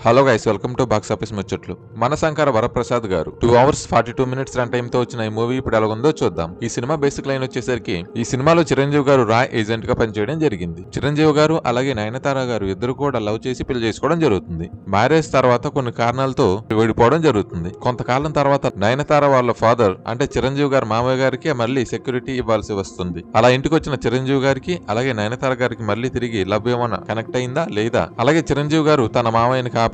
Hello guys, welcome to box office ముచ్చట్లు. మనశంకర వరప్రసాద్ గారు 2 hours 42 minutes run time తో వచ్చిన ఈ మూవీ ఇప్పుడు ఎలా ఉందో చూద్దాం. ఈ సినిమా బేసిక్ లైన్ వచ్చేసరికి, ఈ సినిమాలో చిరంజీవి గారు రా ఏజెంట్ గా పనిచేయడం జరిగింది. చిరంజీవి గారు అలాగే నయనతార గారు ఇద్దరు కూడా లవ్ చేసి పెళ్లి చేసుకోవడం జరుగుతుంది. మ్యారేజ్ తర్వాత కొన్ని కారణాలతో విడిపోవడం జరుగుతుంది. కొంతకాలం తర్వాత నయనతార వాళ్ళ ఫాదర్ అంటే చిరంజీవి గారు మామయ్య గారికి మళ్ళీ సెక్యూరిటీ ఇవ్వాల్సి వస్తుంది. అలా ఇంటికి వచ్చిన చిరంజీవి గారికి అలాగే నయనతార గారికి మళ్ళీ తిరిగి లవ్ ఏమైనా కనెక్ట్ అయిందా లేదా, అలాగే చిరంజీవి గారు తన మామయ్యని కాపాడా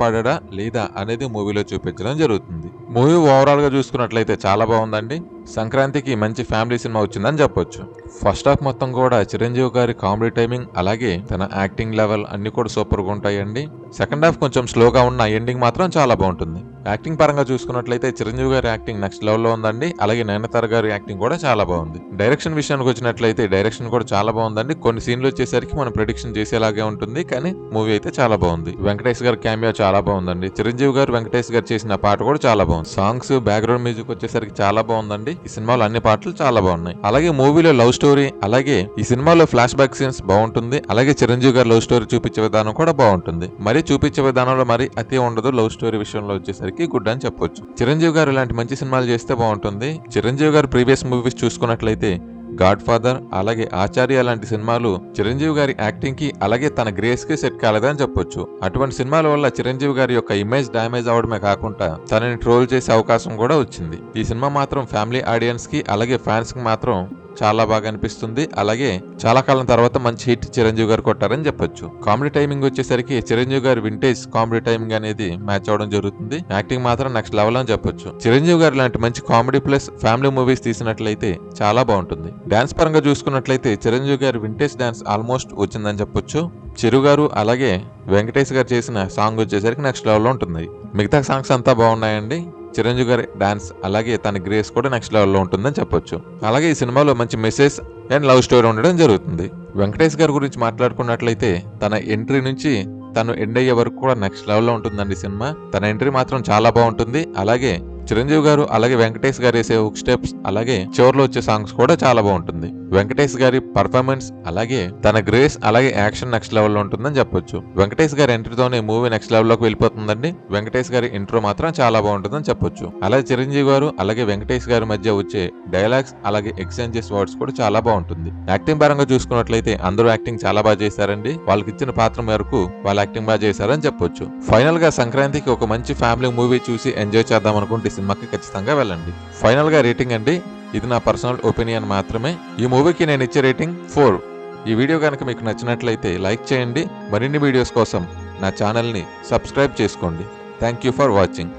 లేదా అనేది మూవీలో చూపించడం జరుగుతుంది. మూవీ ఓవరాల్ గా చూసుకున్నట్లయితే చాలా బాగుందండి. సంక్రాంతికి మంచి ఫ్యామిలీ సినిమా వచ్చిందని చెప్పొచ్చు. ఫస్ట్ హాఫ్ మొత్తం కూడా చిరంజీవి గారి కామెడీ టైమింగ్ అలాగే తన యాక్టింగ్ లెవెల్ అన్ని కూడా సూపర్ గా ఉంటాయండి. సెకండ్ హాఫ్ కొంచెం స్లోగా ఉన్న ఎండింగ్ మాత్రం చాలా బాగుంటుంది. యాక్టింగ్ పరంగా చూసుకున్నట్లయితే చిరంజీవి గారి యాక్టింగ్ నెక్స్ట్ లెవెల్ లో ఉందండి. అలాగే నయనతార గారి యాక్టింగ్ కూడా చాలా బాగుంది. డైరెక్షన్ విషయానికి వచ్చినట్లయితే డైరెక్షన్ కూడా చాలా బాగుందండి. కొన్ని సీన్లు వచ్చేసరికి మనం ప్రెడిక్షన్ చేసేలాగే ఉంటుంది, కానీ మూవీ అయితే చాలా బాగుంది. వెంకటేష్ గారి క్యామియో చాలా బాగుందండి. చిరంజీవి గారు వెంకటేష్ గారు చేసిన పాట కూడా చాలా బాగుంది. సాంగ్స్ బ్యాక్గ్రౌండ్ మ్యూజిక్ వచ్చేసరికి చాలా బాగుందండి. ఈ సినిమాలో అన్ని పాటలు చాలా బాగున్నాయి. అలాగే మూవీలో లవ్ స్టోరీ అలాగే ఈ సినిమాలో ఫ్లాష్ బ్యాక్ సీన్స్ బాగుంటుంది. అలాగే చిరంజీవి గారు లవ్ స్టోరీ చూపించే విధానం కూడా బాగుంటుంది. మరి చూపించే విధానంలో మరి అతి ఉండదు. లవ్ స్టోరీ విషయంలో వచ్చేసరికి గుడ్ అని చెప్పొచ్చు. చిరంజీవి గారు ఇలాంటి మంచి సినిమాలు చేస్తే బాగుంటుంది. చిరంజీవి గారు ప్రీవియస్ మూవీస్ చూసుకున్నట్లయితే గాడ్ ఫాదర్ అలాగే ఆచార్య లాంటి సినిమాలు చిరంజీవి గారి యాక్టింగ్ కి అలాగే తన గ్రేస్ కి సెట్ కాలేదని చెప్పొచ్చు. అటువంటి సినిమాల వల్ల చిరంజీవి గారి యొక్క ఇమేజ్ డ్యామేజ్ అవడమే కాకుండా తనని ట్రోల్ చేసే అవకాశం కూడా వచ్చింది. ఈ సినిమా మాత్రం ఫ్యామిలీ ఆడియన్స్ కి అలాగే ఫ్యాన్స్ కి మాత్రం చాలా బాగా అనిపిస్తుంది. అలాగే చాలా కాలం తర్వాత మంచి హిట్ చిరంజీవి గారు కొట్టారని చెప్పొచ్చు. కామెడీ టైమింగ్ వచ్చేసరికి చిరంజీవి గారి వింటేజ్ కామెడీ టైమింగ్ అనేది మ్యాచ్ అవడం జరుగుతుంది. యాక్టింగ్ మాత్రం నెక్స్ట్ లెవెల్ అని చెప్పొచ్చు. చిరంజీవి గారు లాంటి మంచి కామెడీ ప్లస్ ఫ్యామిలీ మూవీస్ తీసినట్లయితే చాలా బాగుంటుంది. డాన్స్ పరంగా చూసుకున్నట్లయితే చిరంజీవి గారి వింటేజ్ డాన్స్ ఆల్మోస్ట్ వచ్చిందని చెప్పొచ్చు. చిరు గారు అలాగే వెంకటేష్ గారు చేసిన సాంగ్ వచ్చేసరికి నెక్స్ట్ లెవెల్ లో ఉంటుంది. మిగతా సాంగ్స్ అంతా బాగున్నాయండి. చిరంజీవి గారి డాన్స్ అలాగే తన గ్రేస్ కూడా నెక్స్ట్ లెవెల్లో ఉంటుందని చెప్పొచ్చు. అలాగే ఈ సినిమాలో మంచి మెసేజ్ అండ్ లవ్ స్టోరీ ఉండడం జరుగుతుంది. వెంకటేష్ గారి గురించి మాట్లాడుకున్నట్లయితే తన ఎంట్రీ నుంచి తను ఎండ్ అయ్యే వరకు కూడా నెక్స్ట్ లెవెల్లో ఉంటుందండి సినిమా. తన ఎంట్రీ మాత్రం చాలా బాగుంటుంది. అలాగే చిరంజీవి గారు అలాగే వెంకటేష్ గారు వేసే హుక్ స్టెప్స్ అలాగే చివర్లో వచ్చే సాంగ్స్ కూడా చాలా బాగుంటుంది. వెంకటేష్ గారి పర్ఫార్మెన్స్ అలాగే తన గ్రేస్ అలాగే యాక్షన్ నెక్స్ట్ లెవెల్లో ఉంటుందని చెప్పొచ్చు. వెంకటేష్ గారి ఎంట్రీతోనే మూవీ నెక్స్ట్ లెవెల్లోకి వెళ్ళిపోతుందండి. వెంకటేష్ గారి ఇంట్రో మాత్రం చాలా బాగుంటుందని చెప్పొచ్చు. అలాగే చిరంజీవి గారు అలాగే వెంకటేష్ గారి మధ్య వచ్చే డైలాగ్స్ అలాగే ఎక్స్చేంజెస్ వర్డ్స్ కూడా చాలా బాగుంటుంది. యాక్టింగ్ పరంగా చూసుకున్నట్లయితే అందరూ యాక్టింగ్ చాలా బాగా చేశారండి. వాళ్ళకి ఇచ్చిన పాత్ర మేరకు వాళ్ళు యాక్టింగ్ బాగా చేశారని చెప్పొచ్చు. ఫైనల్ గా సంక్రాంతికి ఒక మంచి ఫ్యామిలీ మూవీ చూసి ఎంజాయ్ చేద్దాం అనుకుంటే సినిమాకి ఖచ్చితంగా వెళ్ళండి. ఫైనల్ గా రేటింగ్ అండి, ఇది నా పర్సనల్ ఒపీనియన్ మాత్రమే. ఈ మూవీకి నేను ఇచ్చే రేటింగ్ 4. ఈ వీడియో కనుక మీకు నచ్చినట్లయితే లైక్ చేయండి. మరిన్ని వీడియోస్ కోసం నా ఛానల్ని సబ్స్క్రైబ్ చేసుకోండి. Thank you for watching.